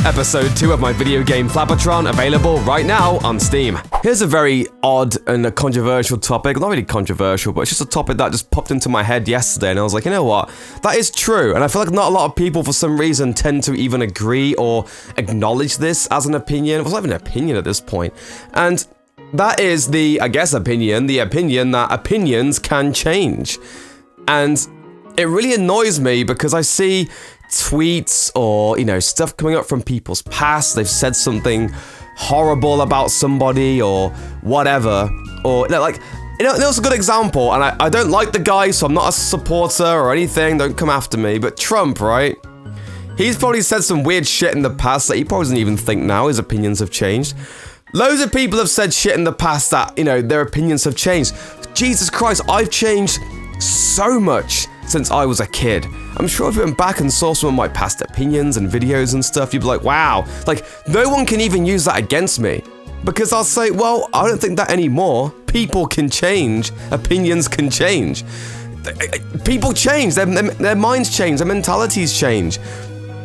episode 2 of my video game FLAPPATRON, available right now on Steam. Here's a very odd and a controversial topic. Not really controversial, but it's just a topic that just popped into my head yesterday, and I was like, you know what? That is true, and I feel like not a lot of people, for some reason, tend to even agree or acknowledge this as an opinion. Well, it's not even an opinion at this point. And that is the, I guess, the opinion that opinions can change. And it really annoys me because I see tweets or, you know, stuff coming up from people's past. They've said something horrible about somebody or whatever. Or, you know, like, you know, there's a good example, and I don't like the guy, so I'm not a supporter or anything. Don't come after me. But Trump, right? He's probably said some weird shit in the past that he probably doesn't even think now his opinions have changed. Loads of people have said shit in the past that, you know, their opinions have changed. Jesus Christ, I've changed so much since I was a kid. I'm sure if you went back and saw some of my past opinions and videos and stuff, you'd be like, wow, like, no one can even use that against me. Because I'll say, well, I don't think that anymore. People can change. Opinions can change. People change. Their minds change. Their mentalities change.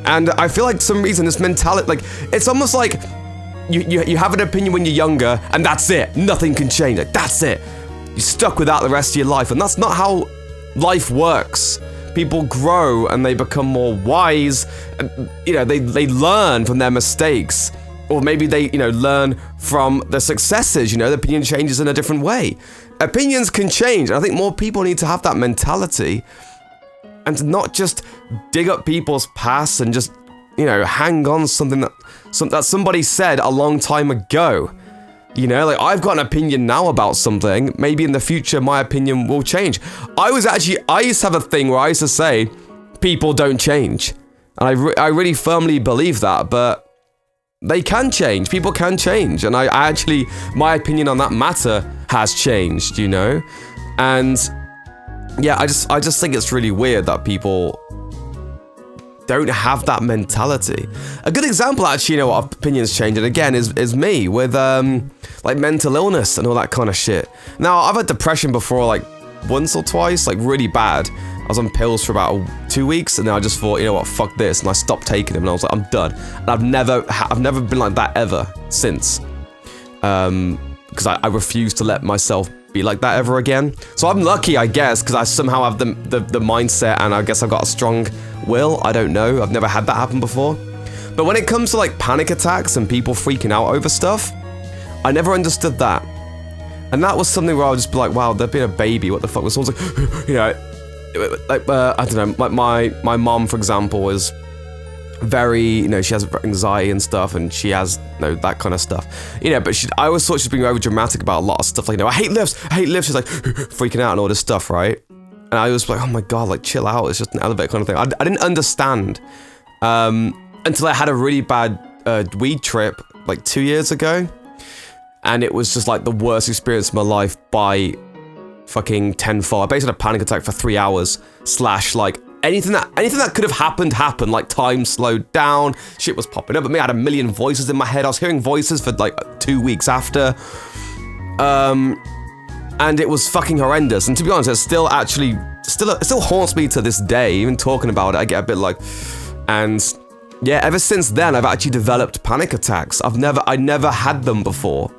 And I feel like some reason this mentality, like, it's almost like you have an opinion when you're younger, and that's it. Nothing can change. Like, that's it. You're stuck with that the rest of your life, and that's not how life works. People grow and they become more wise, and, you know, they learn from their mistakes, or maybe they, you know, learn from the successes. You know, the opinion changes in a different way. Opinions can change, and I think more people need to have that mentality and to not just dig up people's past and just, you know, hang on to something that somebody said a long time ago. You know, like, I've got an opinion now about something. Maybe in the future, my opinion will change. I used to have a thing where I used to say, people don't change. And I really firmly believe that, but they can change. People can change. And I actually, my opinion on that matter has changed, you know? And yeah, I just think it's really weird that people don't have that mentality. A good example, actually, you know, what opinions change, and again, is me with, like, mental illness and all that kind of shit. Now, I've had depression before, like, once or twice, like, really bad. I was on pills for about 2 weeks, and then I just thought, you know what, fuck this, and I stopped taking them, and I was like, I'm done. And I've never been like that ever since. Because I refuse to let myself be like that ever again. So I'm lucky, I guess, because I somehow have the mindset, and I guess I've got a strong will. I don't know. I've never had that happen before. But when it comes to, like, panic attacks and people freaking out over stuff, I never understood that. And that was something where I would just be like, wow, they've been a baby. What the fuck? Was someone's like, you know, like, I don't know. Like, my mom, for example, is very, you know, she has anxiety and stuff, and she has, you know, that kind of stuff, you know, but I always thought she was being over dramatic about a lot of stuff, like, you know, I hate lifts, she's like freaking out and all this stuff, right? And I was like, oh my god, like, chill out, it's just an elevator kind of thing. I didn't understand until I had a really bad weed trip like 2 years ago, and it was just like the worst experience of my life by fucking tenfold. I basically had a panic attack for 3 hours / like, anything that could have happened, like, time slowed down, shit was popping up at me, I had a million voices in my head, I was hearing voices for like 2 weeks after, and it was fucking horrendous, and to be honest, it still haunts me to this day. Even talking about it, I get a bit like, and yeah, ever since then, I've actually developed panic attacks. I never had them before.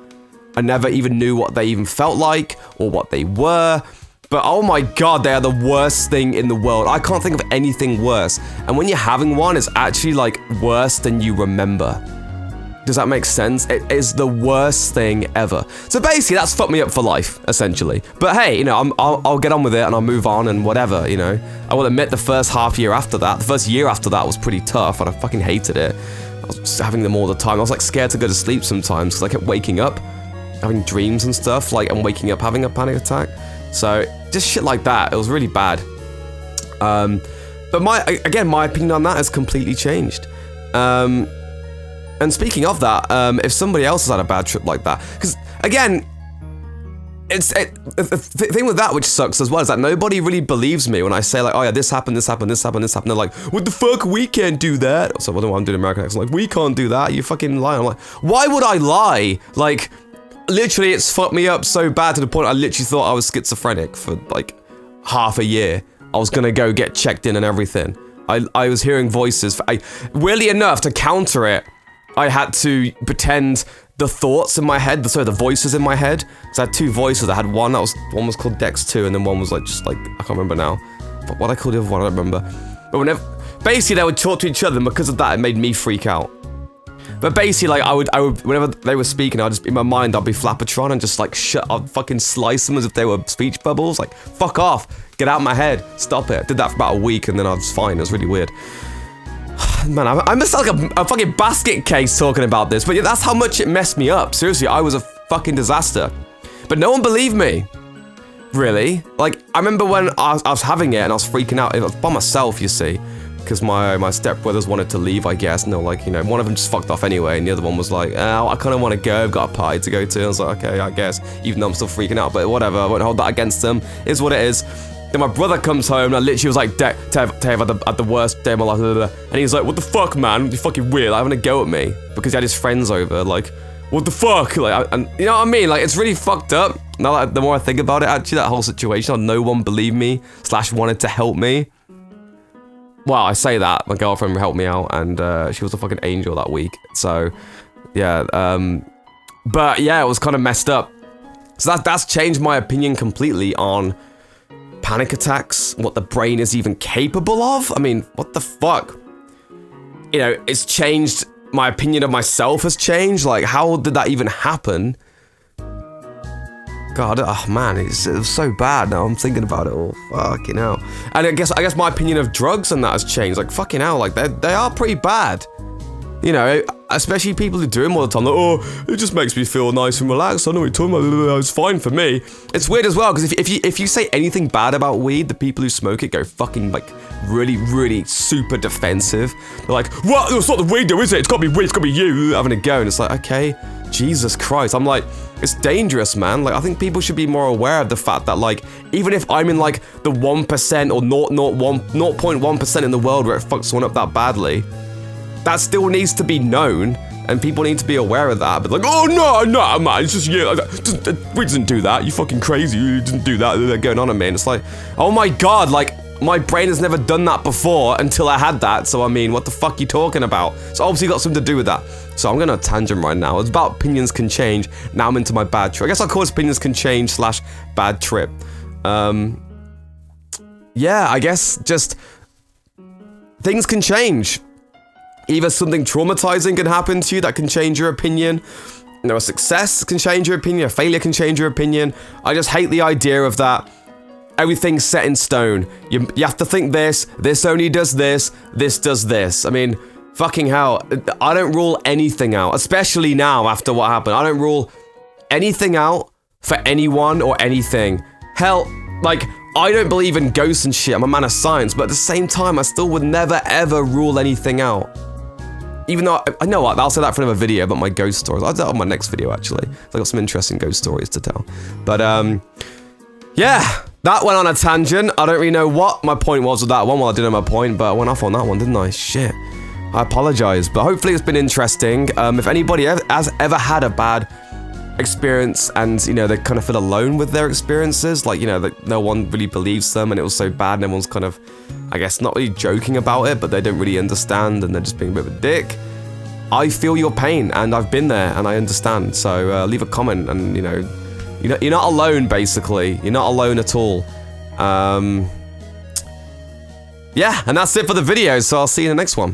I never even knew what they even felt like, or what they were. But oh my god, they are the worst thing in the world. I can't think of anything worse. And when you're having one, it's actually, like, worse than you remember. Does that make sense? It is the worst thing ever. So basically, that's fucked me up for life, essentially. But hey, you know, I'll get on with it and I'll move on and whatever, you know. I will admit the first year after that was pretty tough, and I fucking hated it. I was just having them all the time. I was, like, scared to go to sleep sometimes because I kept waking up, having dreams and stuff, like, and waking up having a panic attack. So, just shit like that. It was really bad. But my opinion on that has completely changed. And speaking of that, if somebody else has had a bad trip like that, because, again, the thing with that which sucks as well is that nobody really believes me when I say, like, oh yeah, this happened. They're like, what the fuck, we can't do that. So, well, I'm doing American accent, like, we can't do that, you fucking lie. I'm like, why would I lie? Like, literally, it's fucked me up so bad to the point I literally thought I was schizophrenic for, like, half a year. I was gonna go get checked in and everything. I was hearing voices. Weirdly enough, to counter it, I had to pretend the thoughts in my head, the voices in my head. So I had two voices. I had one was called Dex 2, and then one was like, just like, I can't remember now. But what I called the other one, I don't remember. But basically they would talk to each other, and because of that, it made me freak out. But basically, like, I would, whenever they were speaking, I'd just, in my mind, I'd be FLAPPATRON and just, like, I'd fucking slice them as if they were speech bubbles. Like, fuck off. Get out of my head. Stop it. I did that for about a week, and then I was fine. It was really weird. Man, I'm just like a fucking basket case talking about this, but yeah, that's how much it messed me up. Seriously, I was a fucking disaster. But no one believed me. Really. Like, I remember when I was having it, and I was freaking out. I was by myself, you see. Because my stepbrothers wanted to leave, I guess, and they were like, you know, one of them just fucked off anyway, and the other one was like, oh, I kind of want to go, I've got a party to go to. And I was like, okay, I guess, even though I'm still freaking out, but whatever, I won't hold that against them. It's what it is. Then my brother comes home, and I literally was like, Tev, at the worst day of my life, and he's like, what the fuck, man? You're fucking weird, like, having a go at me, because he had his friends over, like, what the fuck? Like, and you know what I mean? Like, it's really fucked up. Now, like, the more I think about it, actually, that whole situation, no one believed me, / wanted to help me. Well, I say that, my girlfriend helped me out, and she was a fucking angel that week, so, yeah, but yeah, it was kind of messed up. So that's changed my opinion completely on panic attacks, what the brain is even capable of. I mean, what the fuck? You know, it's changed, my opinion of myself has changed, like, how did that even happen? God, oh man, it was so bad now, I'm thinking about it all, fucking hell. And I guess my opinion of drugs and that has changed, like, fucking hell, like, they are pretty bad. You know, especially people who do them all the time, like, oh, it just makes me feel nice and relaxed, I know what you're talking about, it's fine for me. It's weird as well, because if you say anything bad about weed, the people who smoke it go fucking, like, really, really super defensive. They're like, what, it's not the weed though, is it? It's gotta be weed, it's gotta be you, having a go, and it's like, okay, Jesus Christ. I'm like, it's dangerous, man. Like, I think people should be more aware of the fact that, like, even if I'm in, like, the 1% or 0.1% in the world where it fucks someone up that badly, that still needs to be known, and people need to be aware of that. But like, oh, no, man, it's just, yeah, we didn't do that. You fucking crazy, you didn't do that. They're going on at me, and it's like, oh my God, like, my brain has never done that before until I had that, so I mean, what the fuck are you talking about? So obviously got something to do with that. So I'm going on a tangent right now. It's about opinions can change. Now I'm into my bad trip. I guess I'll call it opinions can change / bad trip. Yeah, I guess just things can change. Either something traumatizing can happen to you that can change your opinion. You know, a success can change your opinion. A failure can change your opinion. I just hate the idea of that. Everything's set in stone. You have to think this only does this does this. I mean, fucking hell, I don't rule anything out, especially now after what happened. I don't rule anything out for anyone or anything. Hell, like, I don't believe in ghosts and shit, I'm a man of science, but at the same time, I still would never ever rule anything out. Even though, I know what, I'll say that for another video about my ghost stories. I'll do that on my next video, actually. I've got some interesting ghost stories to tell. But, yeah. That went on a tangent. I don't really know what my point was with that one. Well, I did know my point, but I went off on that one, didn't I? Shit. I apologize, but hopefully it's been interesting. If anybody has ever had a bad experience and, you know, they kind of feel alone with their experiences, like, you know, that no one really believes them and it was so bad and everyone's kind of, I guess, not really joking about it, but they don't really understand and they're just being a bit of a dick. I feel your pain and I've been there and I understand. So leave a comment and, you know, you're not alone, basically. You're not alone at all. Yeah, and that's it for the video, so I'll see you in the next one.